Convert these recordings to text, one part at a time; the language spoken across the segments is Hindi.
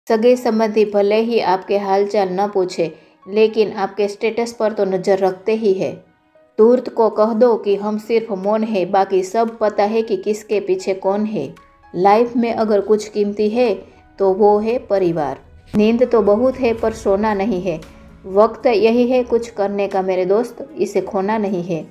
सगे संबंधी भले ही आपके हालचाल न पूछे, लेकिन आपके स्टेटस पर तो नज़र रखते ही है। धूर्त को कह दो कि हम सिर्फ मौन है, बाकी सब पता है कि किसके पीछे कौन है। लाइफ में अगर कुछ कीमती है तो वो है परिवार। नींद तो बहुत है पर सोना नहीं है। वक्त यही है कुछ करने का मेरे दोस्त, इसे खोना नहीं है।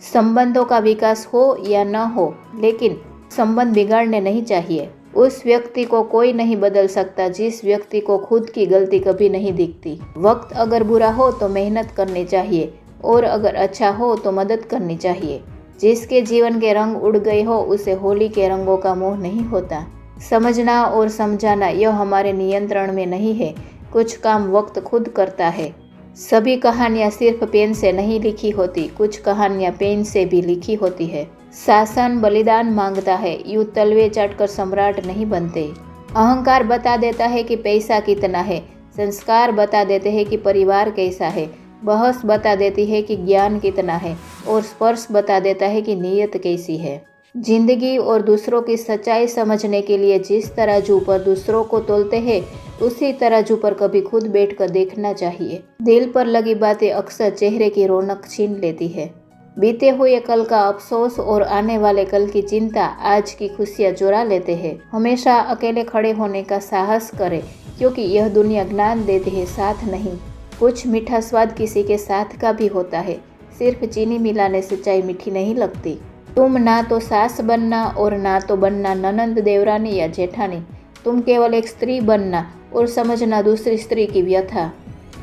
संबंधों का विकास हो या न हो, लेकिन संबंध बिगाड़ने नहीं चाहिए। उस व्यक्ति को कोई नहीं बदल सकता जिस व्यक्ति को खुद की गलती कभी नहीं दिखती। वक्त अगर बुरा हो तो मेहनत करनी चाहिए, और अगर अच्छा हो तो मदद करनी चाहिए। जिसके जीवन के रंग उड़ गए हो उसे होली के रंगों का मोह नहीं होता। समझना और समझाना यह हमारे नियंत्रण में नहीं है। कुछ काम वक्त खुद करता है। सभी कहानियाँ सिर्फ पेन से नहीं लिखी होती, कुछ कहानियाँ पेन से भी लिखी होती है। शासन बलिदान मांगता है, यूं तलवे चाटकर सम्राट नहीं बनते। अहंकार बता देता है कि पैसा कितना है, संस्कार बता देते हैं कि परिवार कैसा है, बहस बता देती है कि ज्ञान कितना है, और स्पर्श बता देता है कि नीयत कैसी है। जिंदगी और दूसरों की सच्चाई समझने के लिए जिस तराजू पर दूसरों को तोलते हैं, उसी तराजू पर कभी खुद बैठकर देखना चाहिए। दिल पर लगी बातें अक्सर चेहरे की रौनक छीन लेती है। बीते हुए कल का अफसोस और आने वाले कल की चिंता आज की खुशियाँ चुरा लेते हैं। हमेशा अकेले खड़े होने का साहस करें, क्योंकि यह दुनिया ज्ञान देती है, साथ नहीं। कुछ मीठा स्वाद किसी के साथ का भी होता है। सिर्फ चीनी मिलाने से चाय मीठी नहीं लगती। तुम ना तो सास बनना और ना तो बनना ननंद, देवरानी या जेठानी। तुम केवल एक स्त्री बनना और समझना दूसरी स्त्री की व्यथा।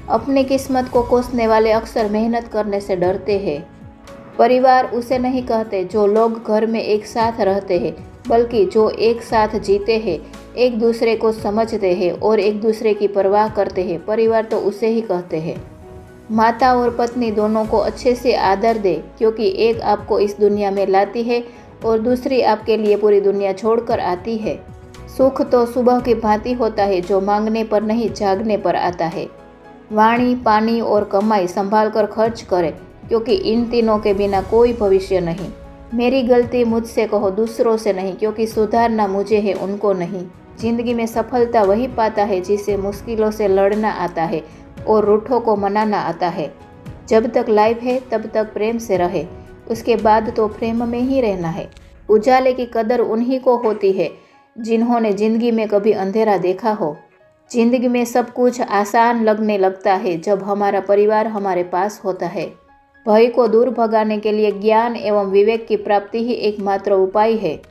अपनी किस्मत को कोसने वाले अक्सर मेहनत करने से डरते हैं। परिवार उसे नहीं कहते जो लोग घर में एक साथ रहते हैं, बल्कि जो एक साथ जीते हैं, एक दूसरे को समझते हैं और एक दूसरे की परवाह करते हैं। परिवार तो उसे ही कहते हैं। माता और पत्नी दोनों को अच्छे से आदर दे, क्योंकि एक आपको इस दुनिया में लाती है और दूसरी आपके लिए पूरी दुनिया छोड़कर आती है। सुख तो सुबह की भांति होता है, जो मांगने पर नहीं जागने पर आता है। वाणी, पानी और कमाई संभाल कर खर्च करें, क्योंकि इन तीनों के बिना कोई भविष्य नहीं। मेरी गलती मुझसे कहो, दूसरों से नहीं, क्योंकि सुधारना मुझे है, उनको नहीं। जिंदगी में सफलता वही पाता है जिसे मुश्किलों से लड़ना आता है और रूठों को मनाना आता है। जब तक लाइफ है तब तक प्रेम से रहे, उसके बाद तो प्रेम में ही रहना है। उजाले की कदर उन्हीं को होती है जिन्होंने जिंदगी में कभी अंधेरा देखा हो। जिंदगी में सब कुछ आसान लगने लगता है जब हमारा परिवार हमारे पास होता है। भय को दूर भगाने के लिए ज्ञान एवं विवेक की प्राप्ति ही एकमात्र उपाय है।